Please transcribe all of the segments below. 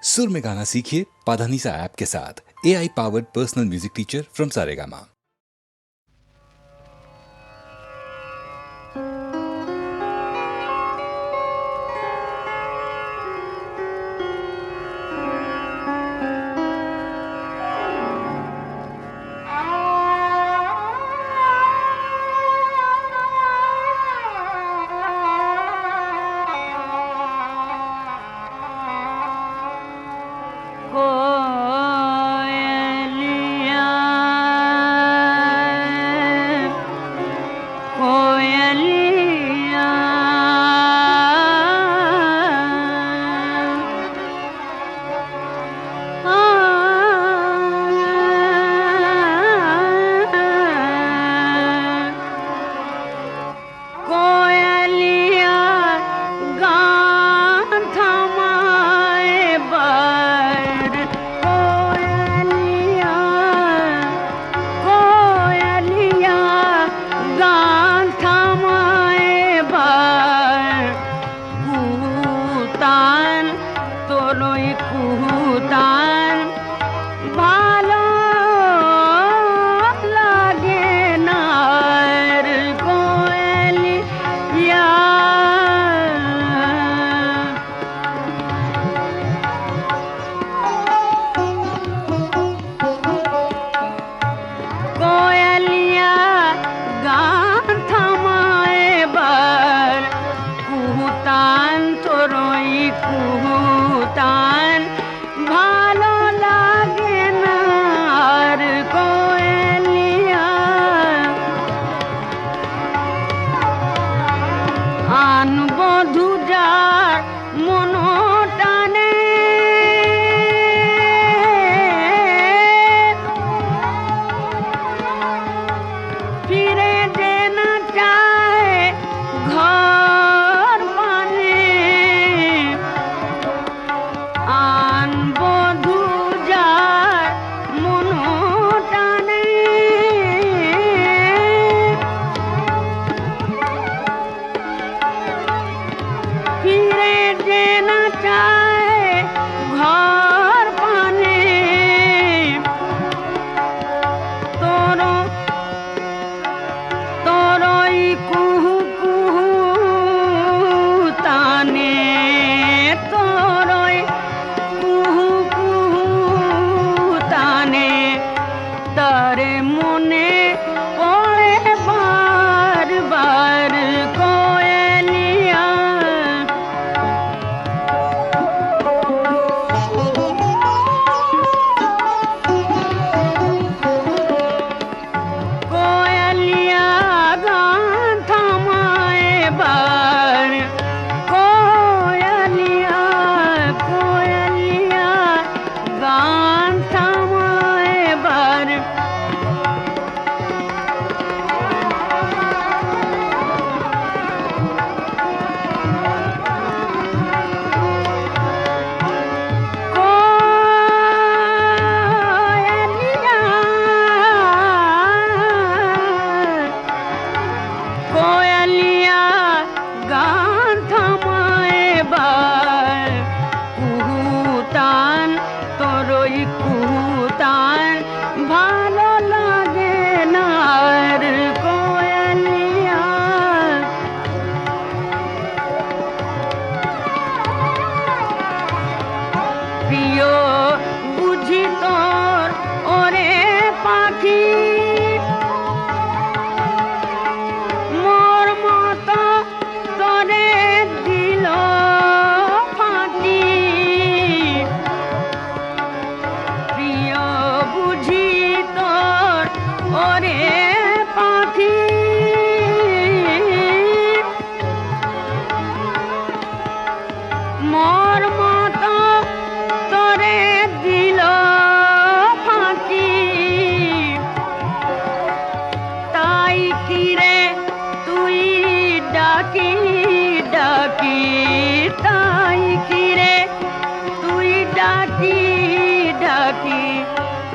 सुर में गाना सीखिए पाधानीसा ऐप के साथ। AI powered personal music teacher from Saregama.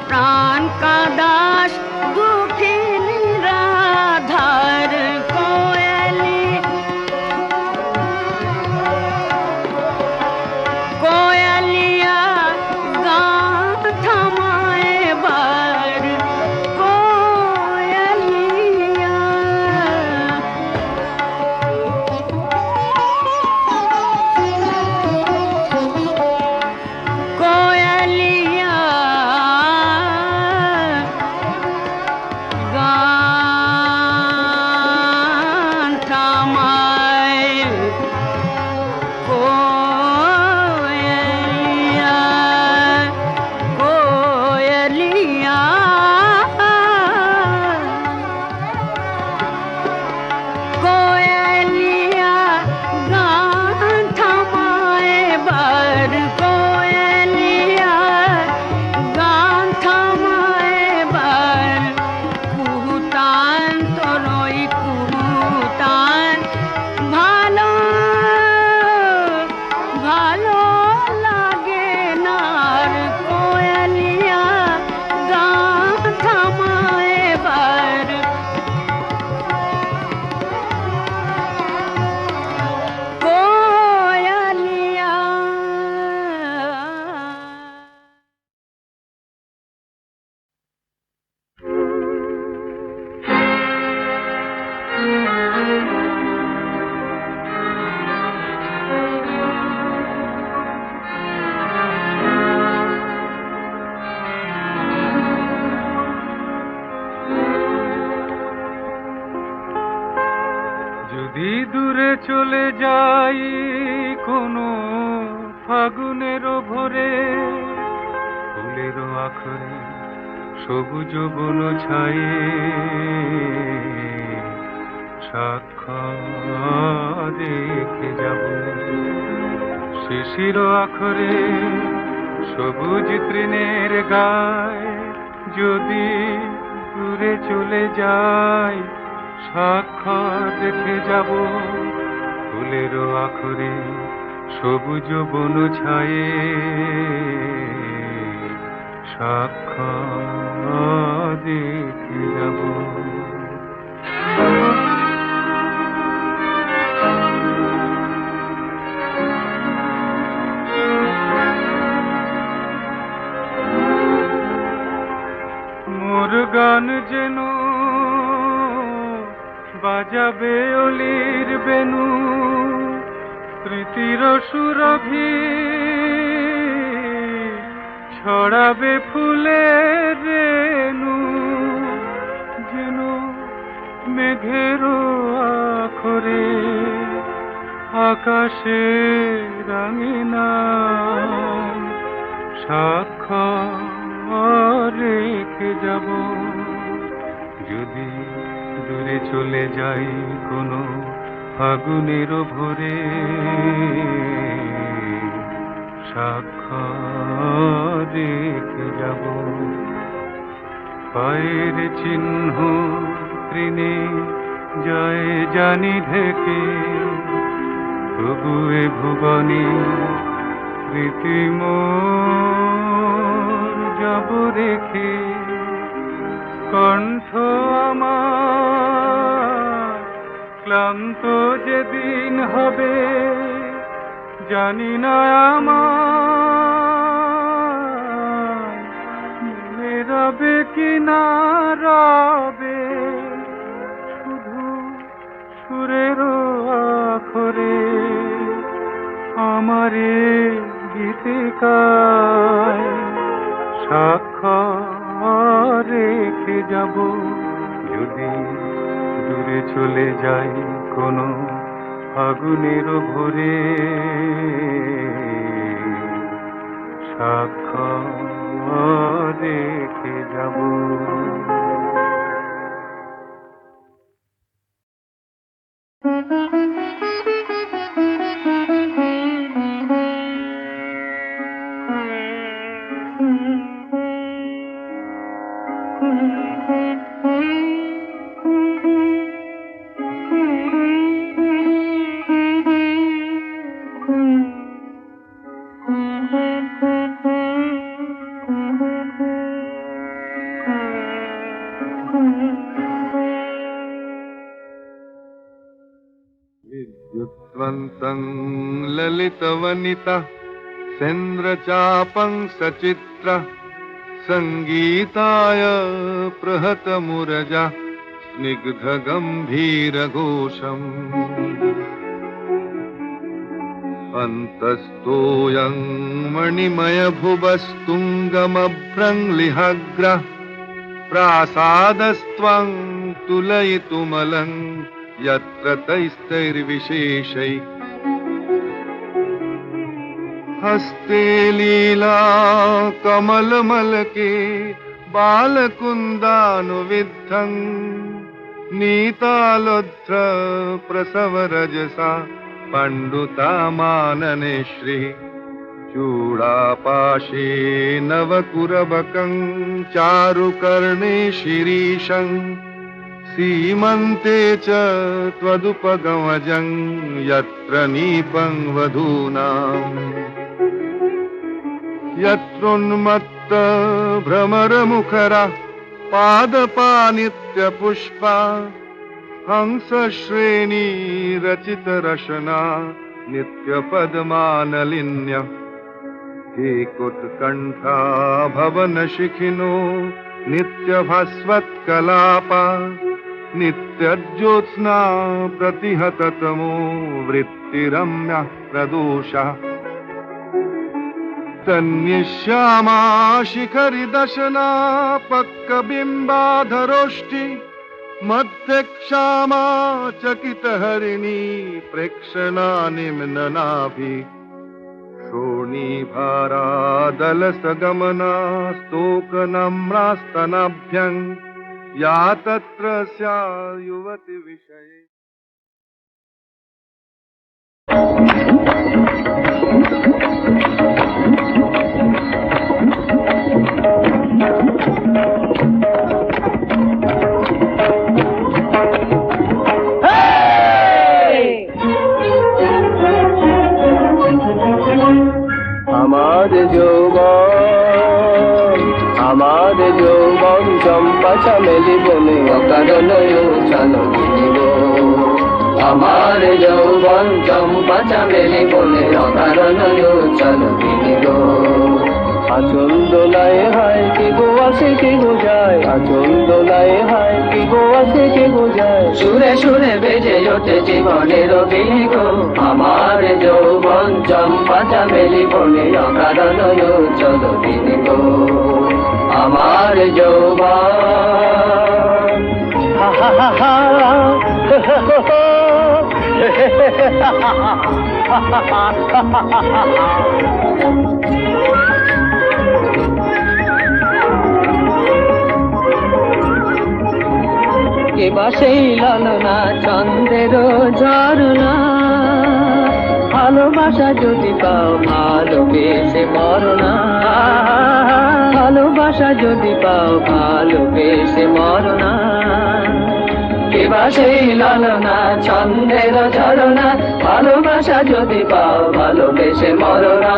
प्राण का दास दुखी निराधार कोयली कोयलिया ভরে ফুলের আখরে সবুজ বন ছায়ে সাক্ষ্য রেখে যাব শিশির আখরে সবুজ তৃণের গায়ে যদি দূরে চলে যায় সাক্ষ্য রেখে যাব ফুলের আখরে সবুজ বন ছায়ে সাক্ষ্য রেখে যাব মোর গান যেন বাজাবে অলির বেনু স্মৃতির সুরভি ছড়াবে ফুলের রেণু যেন মেঘের আখরে আকাশে রাঙিনা সাক্ষ্য রেখে যাব যদি দূরে চলে যাই কোনো ফাগুনের ভোরে সাক্ষ্য রেখে যাব পায়ের চিহ্ন তৃণে যায় জানি ঢেকে তবুয়ে ভুবনে স্মৃতিম যাব রেখে কণ্ঠ আমার ক্লান্ত যেদিন হবে জানি না আমার মনে রবে কি না রবে শুধু সুরের আখরে আমারে গীতিকায় সাক্ষ্য রেখে যাব যদি দূরে চলে যাই কোনো ফাগুনের ভোরে সাক্ষ্য রেখে যাব विद्युत्वन्तं ललितवनिता सेन्द्रचापं सचित्र सङ्गीताय प्रहतमुरजा स्निग्धगम्भीरघोषम् अन्तस्तोऽयं मणिमयभुवस्तुङ्गमभ्रङ्लिहाग्रः प्रासादस्त्वं तुलयितुमलं यत्र तैस्तैर्विशेषैः हस्ते लीला कमलमलके बालकुन्दानुविद्धं नीतालोध्र प्रसवरजसा पण्डुतामानने श्री चूडापाशे नवकुरबकं चारुकर्णे शिरीशं सीमन्ते च त्वदुपगमजं यत्र नीपं वधूनाम् यत्रोन्मत्त भ्रमरमुखरा पादपानित्यपुष्पा हंसश्रेणी रचितरशना नित्यपद्मानलिन्य हे कुत्कण्ठा भवनशिखिनो नित्यभास्वत्कलापा नित्यज्योत्स्ना प्रतिहततमो वृत्तिरम्यः प्रदोषः तन्निश्यामा शिखरिदशना पक्कबिम्बाधरोष्टि मध्यक्षामा चकितहरिणी प्रेक्षणा निम्ननाभि तरुणीभारादलसगमना स्तोकनम्रास्तनाभ्यं या तत्र स्या युवति विषये আমাদের যৌবন চম্পা চামেলি বনে অকারণ চলো দিব আমার যৌবন চম্পা চামেলি বনে অকারণ চলো দিব আচল দোলায় হায় কি গো আসে কি গো যায় আচল দোলায় হায় কি গো আসে কি গো যায় সুরে সুরে বেজে ওঠে জীবনের বিগ আমার যৌবন চম্পা চামেলি বনে অকারণ চলো দিব আমার যৌবন হা হা হা হা কেবা সেই লালনা চন্দ্রের ঝরনা ভালোবাসা যদি পাও ভালোবেসে মরনা ভালোবাসা যদি পাও ভালোবেসে মরনা কেবা সেই লালনা চন্দ্রের ঝরনা ভালোবাসা যদি পাও ভালোবেসে মরনা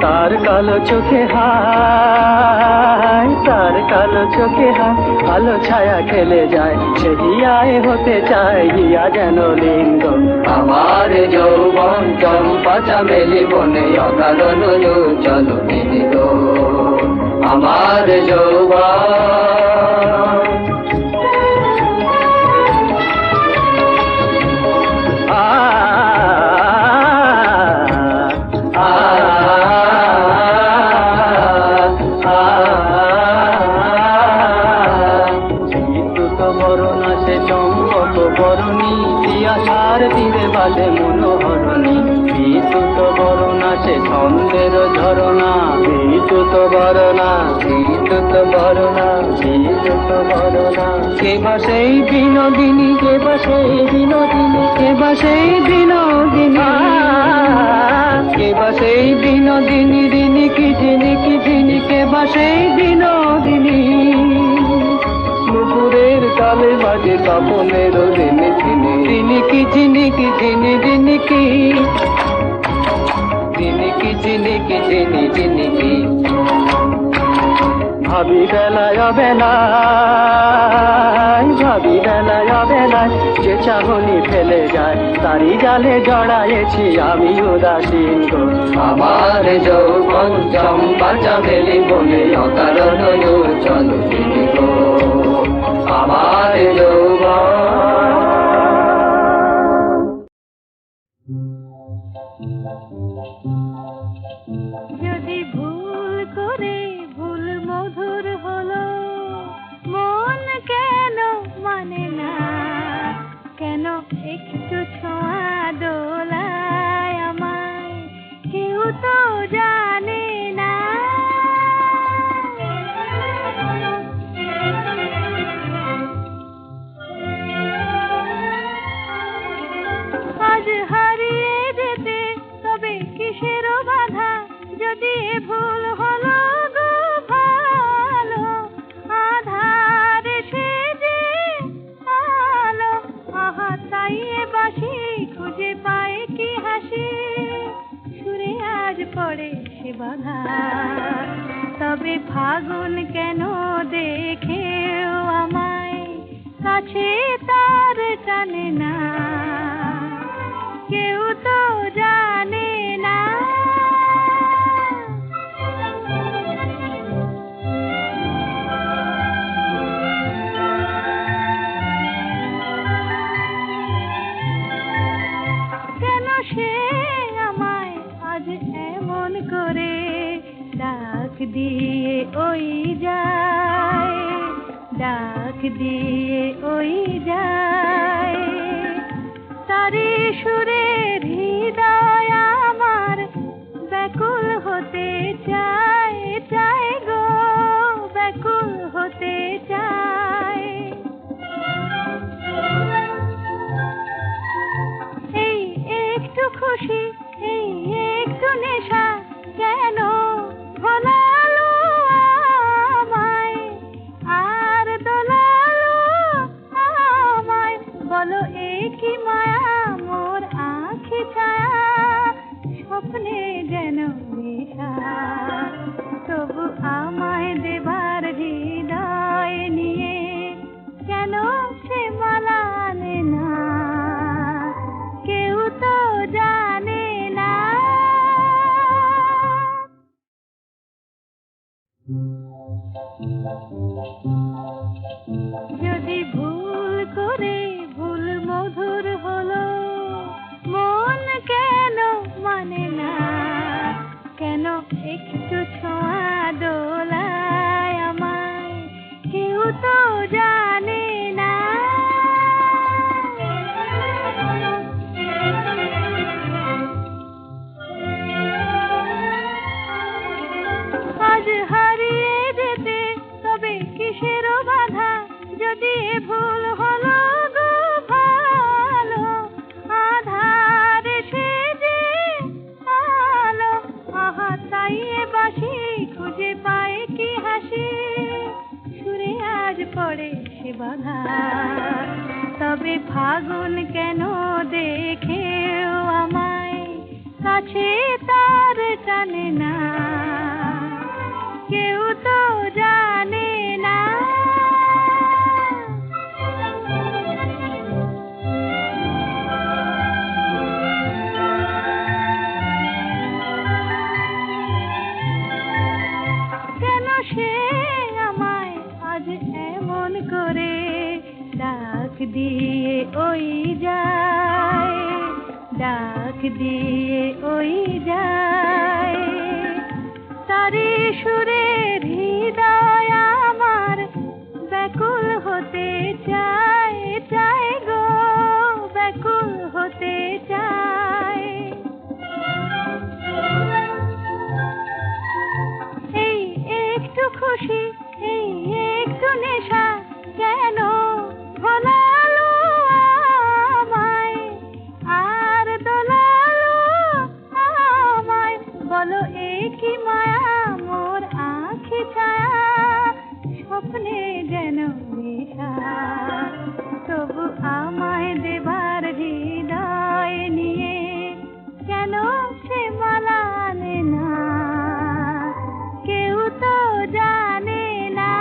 তার কালো চোখে হায় তার কালো চোখে হায় আলো ছায়া খেলে যায় সে হিয়ায় হতে চায় হিয়া যেন লিঙ্গ আমার যৌবন চম্পা চামেলি বনে অকারণ চলো বিনিগ আমার যৌবন বাজে মনোহরণী বিদ্যুৎ বরণা সে ছন্দের ঝরনা বিদ্যুৎ বরণা বিদ্যুৎ বরণা বিদ্যুৎ বরণা কে বা সেই বিনোদিনী কে বা সেই বিনোদিনী কে বা সেই বিনোদিনী কে বা সেই বিনোদিনী রিনি কি ঝিনি কে বা সেই বিনোদিনী নুপুরের তালে বাজে কাপনের রিনি ঝিনি রিনি কি ঝিনি রিনি কি ভাবি বেলায় বেলায় যে চাহনি ফেলে যায় তারি জালে জড়াইছি আমি উদাসীন গো আমার যৌবন চম্পা চামেলি বনে অকারণ চলো গো আমার যৌবন যদি ভুল করে ভুল মধুর হলো মন কেন মানে না কেন একটু ছোঁয়া দোলায় আমায় কেউ তো জানে না আজ হারিয়ে যেতে তবে কিসের বাধা যদি ভুল হলো গো ভালো আধার সেজে আলো আহা তাই বাসি খুঁজে পায় কি হাসি সুরে আজ পড়ে সে বাধা তবে ফাগুন কেন দেখেও আমায় কাছে তার টানে না কেউ তো জানে না কেন সে আমায় আজ এমন করে ডাক দিয়ে ওই যায় ডাক দিয়ে ওই যায় তারি সুরের হৃদয় আমার হতে চায় চায় গো ব্যাকুল হতে চায় এই একটু খুশি এই একটু নেশা কেন ভোলালো আমায় আর দোলালো আমায় বলো একই মায়া মোর আঁখি ছায়া স্বপ্নে যেন নেশা তবু আমায় দেবার হৃদয় নিয়ে কেন সে মালা আনে না কেউ তো জানে না যদি ভুল করে ভুল মধুর হলো মন কেন মানে না কেন একটু ছোঁয়া দোলায় আমায় কেউ তো জানে না আজ হারিয়ে যেতে তবে কিসেরও বাধা যদি ভুল হলো গো ভালো আধার সে যে আলো আহা তাই এ বাসি খুঁজে পায় কি হাসি সুরে আজ পড়ে সে বাধা তবে ফাগুন কেন দেখেও আমায় কাছে তার টানে না কেউ তো জানে না কেন সে আমায় আজ এমন করে ডাক দিয়ে ওই যায় ডাক দিয়ে ওই যায় তারি সুরের হৃদয় আমার ব্যাকুল হতে চায় চায় গো ব্যাকুল হতে চায় এই একটু খুশি এই একটু নেশা কেন ভোলালো আমায় আর দোলালো আমায় বলো একই মায়া মোর আঁখি ছায়া স্বপ্নে যেন নেশা তবু আমায় দেবার হৃদয় নিয়ে কেন সে মালা আনে না কেউ তো জানে না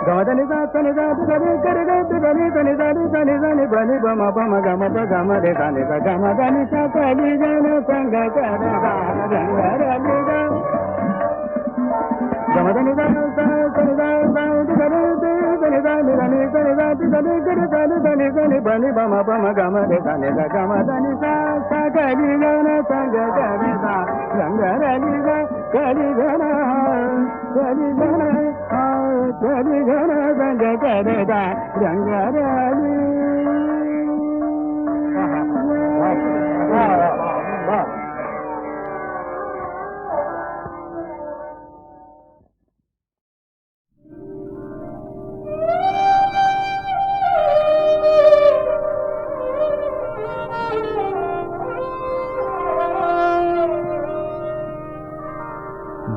గమదని దాని దాని గరి గరి గరి దని దని దని దని బని బమ బమ గమ ప గమ రే దని ద గమ దని స కలి జన సంగ కర రంగ రలి గమదని దని దని దని గరి దని దని దని దని దని దని గరి దని దని దని బని బమ బమ గమ రే దని ద గమ దని స కలి జన సంగ కర రంగ రలి కలి జన కలి జన కలి జన సంగ కర రంగ రలి.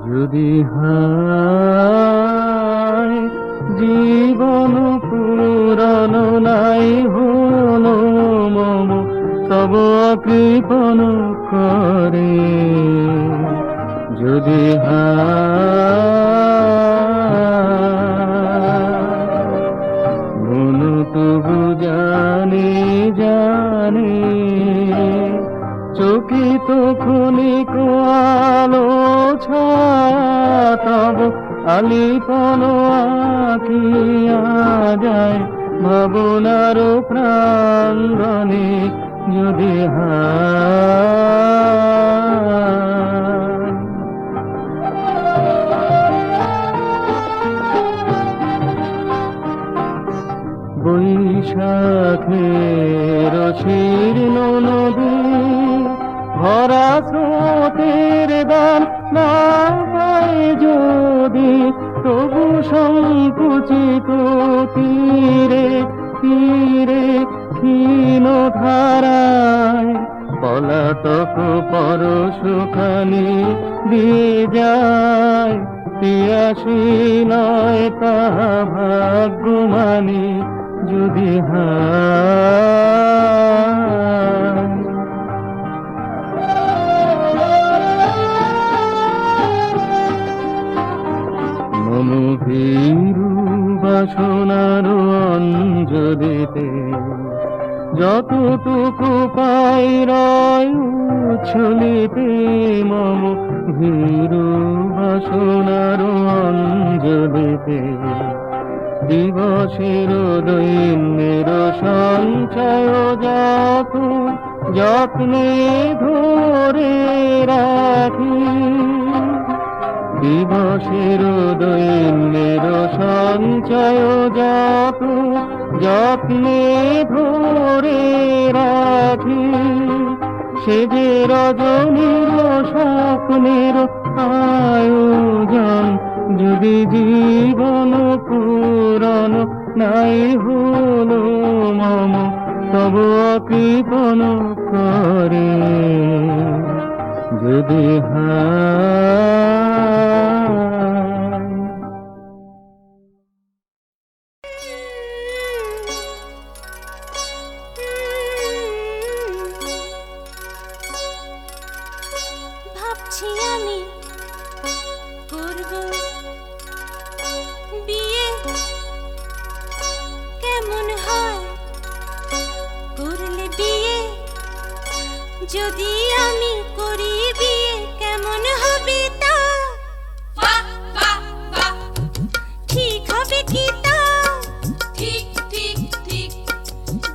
যদি হায় জীবন পুরন নাই হলো মম তব কৃপণ করে যদি মন তবু জানে জানে চকিত ক্ষণিক আলো ছাতব আলিপন আঁকিয়া যায় ভাবনার প্রাঙ্গণে যদি বৈশাখের শীর্ণ নদী ভরা স্রোতের দান না পায় যদি তবু সংকুচিত তীরে তীরে ক্ষীণ ধারায় পলাতক পরশখানি দিয়ে যায় পিয়াসী নয় তাহা ভাগ্যমানি যদি মম ভীরু বাসনার অঞ্জলিতে যতটুকু পাই রয় উচ্ছলিতে মম ভীরু বাসনার অঞ্জলিতে দিবসের দৈন্যের সঞ্চয় যত যত্নে ধরে রাখি দিবসের দৈন্যের সঞ্চয় যত যত্নে ধরে রাখি সে যে রজনীর স্বপ্নের আয়োজন যদি জীবন পূরণ নাই হলো মম তব কৃপণ করে যদি ভাবছি আমি করব বিয়ে, কেমন হয় করলে বিয়ে, যদি আমি করি বিয়ে কেমন হবে তা, ঠিক হবে কি তা, ঠিক ঠিক ঠিক,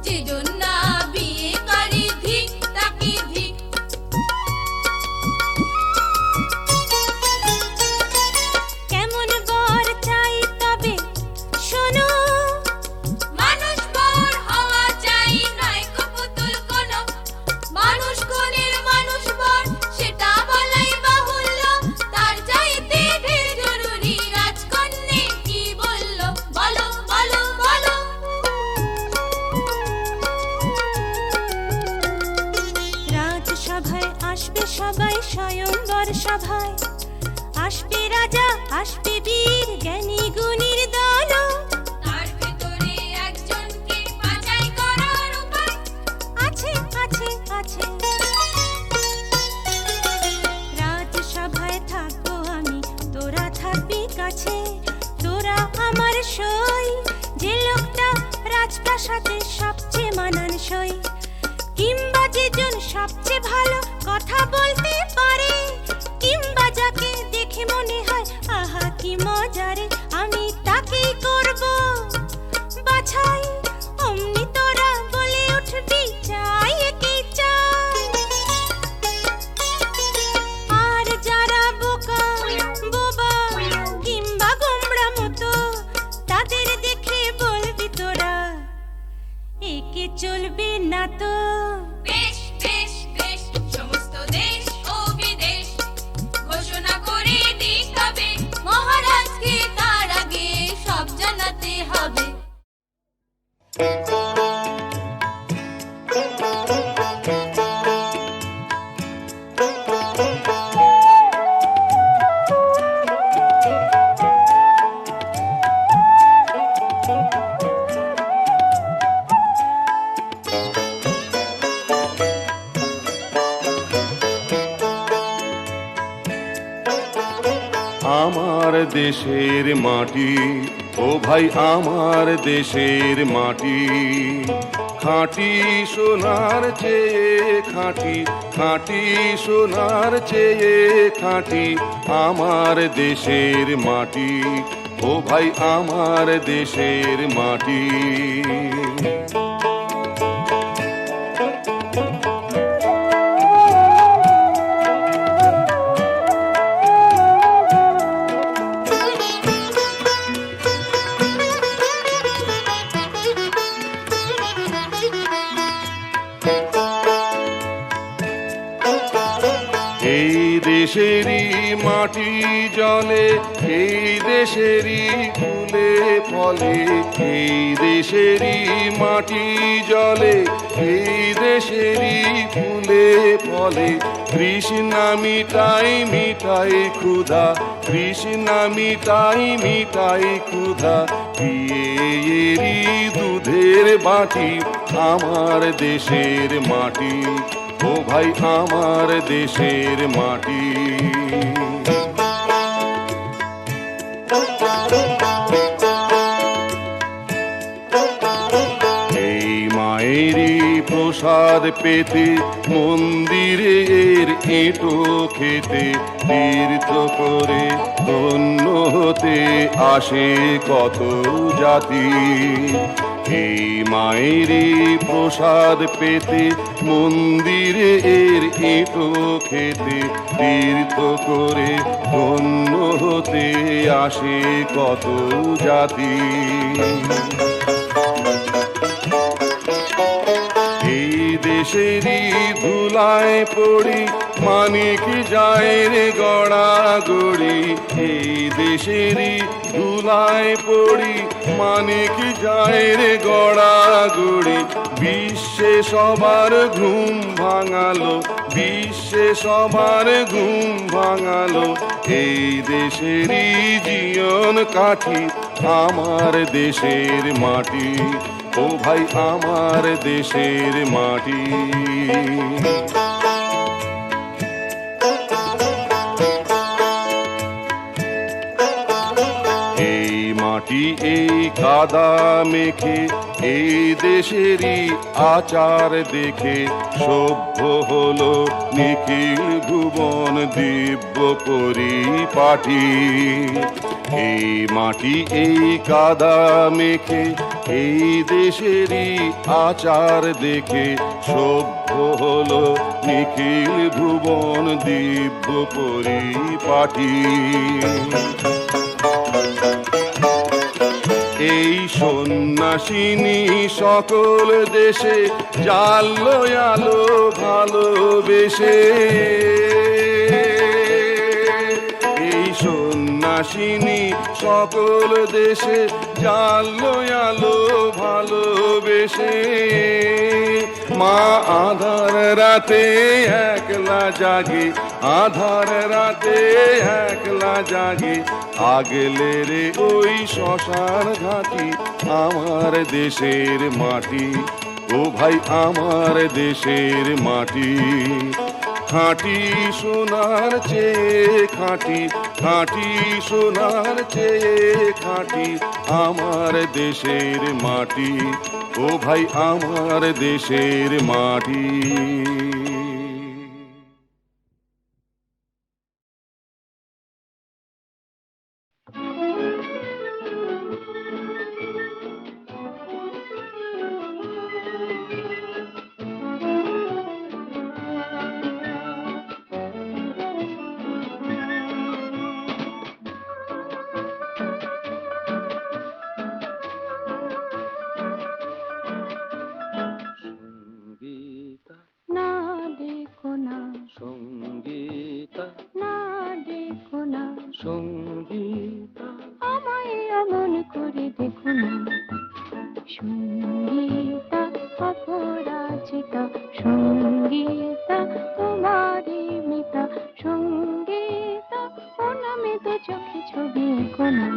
যে জন্য বিয়ে করি ধিক তাকি ধিক। কেমন বর চাই তবে শোনো, মানুষ বর হওয়া চাই নয় কপুতুল কোনো, মানুষ কোণের মানুষ বর সেটা বলাই বাহুল্য, তার চাইতে ঢের জরুরি রাজকন্যে কি বললো বলো বলো বলো। রাজসভায় আসবে সবাই, স্বয়ংবর সভায় আসবে রাজা, আসবে বীর জ্ঞানী গুণীর দল, তার ভেতরে একজনকে বাছাই করার উপায় আছে আছে আছে। রাজসভায় থাকবো আমি, তোরা থাকবি কাছে, তোরা আমার দেখে মনে হয় আহা কি মজারে, আমি তাকেই করব বাছাই। অমনি তোরা বলে উঠবি চাই একে চাই। আর যারা বোকা বোবা কিংবা গোমড়া মতো, তাদের দেখে বলবি তোরা একে চলবে না তো। বেশ বেশ বেশ সমস্ত দেশ ও বিদেশ ঘোষণা করে দিতে হবে, মহারাজকে তার আগে সব জানাতে হবে। আমার দেশের মাটি, ও ভাই আমার দেশের মাটি, খাঁটি সোনার চেয়ে খাঁটি, খাঁটি সোনার চেয়ে খাঁটি আমার দেশের মাটি, ও ভাই আমার দেশের মাটি। এই দেশেরই মাটি জলে, এই দেশেরই ফুলে ফলে, এই দেশেরই মাটি জলে, এই দেশেরই ফুলে ফলে। তৃষ্ণা মিটাই মিটাই ক্ষুধা, তৃষ্ণা মিটাই মিটাই ক্ষুধা, পিয়েরি দুধের বাটি আমার দেশের মাটি, ও ভাই আমার দেশের মাটি। এই মায়েরই প্রসাদ পেতে মন্দিরের এঁটো খেতে, তীর্থ করে ধন্য হতে আসে কত জাতি। এই মায়েরই প্রসাদ পেতে মন্দিরের এঁটো খেতে, তীর্থ করে ধন্য হতে আসে কত জাতি। এই দেশেরই ধুলায় পড়ি মানিক যায় রে গড়া গড়ি, এই দেশেরই ধুলায় পড়ি মানিক যায় রে গড়া গড়ি। বিশ্বে সবার ঘুম ভাঙালো, বিশ্বে সবার ঘুম ভাঙালো, এই দেশেরই জীবন কাঠি আমার দেশের মাটি, ও ভাই আমার দেশের মাটি। এই মাটি এই কাদা মেখে, এই দেশেরই আচার দেখে সভ্য হলো নিখিল ভুবন দিব্য পরিপাটি। এই মাটি এই কাদা মেখে, এই দেশেরই আচার দেখে সভ্য হলো নিখিল ভুবন দিব্য পরিপাটি। এই সন্ন্যাসিনী সকল দেশে জালো আলো ভালোবেসে, এই সন্ন্যাসিনী সকল দেশে জালো আলো ভালোবেসে। মা আধার রাতে একলা জাগে, আধার রাতে একলা জাগে, আগলে রে ওই শ্মশান ঘাটি আমার দেশের মাটি, ও ভাই আমার দেশের মাটি। খাঁটি সোনার চেয়ে খাঁটি, খাঁটি সোনার চেয়ে খাঁটি আমার দেশের মাটি, ও ভাই আমার দেশের মাটি। সঙ্গীতা আমায় এমন করে দেখো না, সঙ্গীতা অপরাজিতা, সঙ্গীতা তোমারই মিতা, সঙ্গীতা ও নামে তো চোখে ছবি এঁকো না।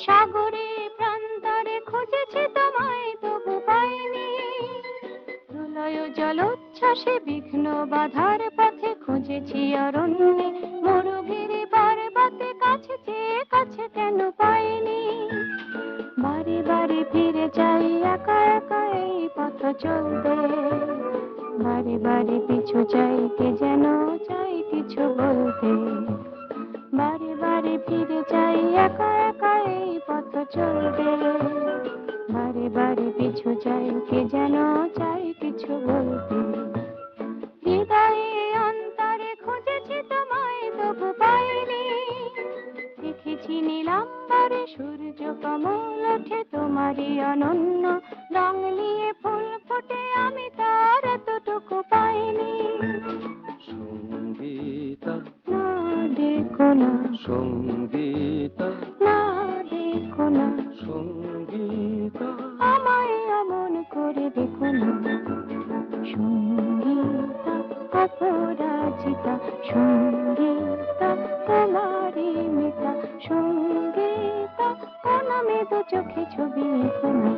সাগরে প্রান্তরে খুঁজেছি তোমায় তবু পাইনি, প্রলয় জলোচ্ছ্বাসে বিঘ্ন বাধার পথে খুঁজেছি অরণ্যে, মরুগিরি পর্বতে কাছে চেয়ে কাছে কেন পাইনি। বারে বারে ফিরে যাই একা একা এই পথ চলতে, বারে বারে পিছু চাই কে যেন চাই কিছু বলতে, বারে বারে ফিরে যাই একা একা এই পথ চলতে, বারে বারে পিছু চাই কে যেন চাই কিছু বলতে। হৃদয়ে অন্তরে খুঁজেছি তোমায় তবু পাইনি, দেখেছি নীলাম্বরে সূর্য কমল ওঠে তোমারই অনন্য রং নিয়ে ফুল ফোটে, আমি তার এতটুকু পাইনি। সঙ্গীতা না দেখো না, সঙ্গীতা না দেখো না, সঙ্গীতা আমায় এমন করে দেখো না, সঙ্গীতা অপরাজিতা, সঙ্গীতা তোমারই মিতা, সঙ্গীতা ও নামে তো চোখে ছবি এঁকো না।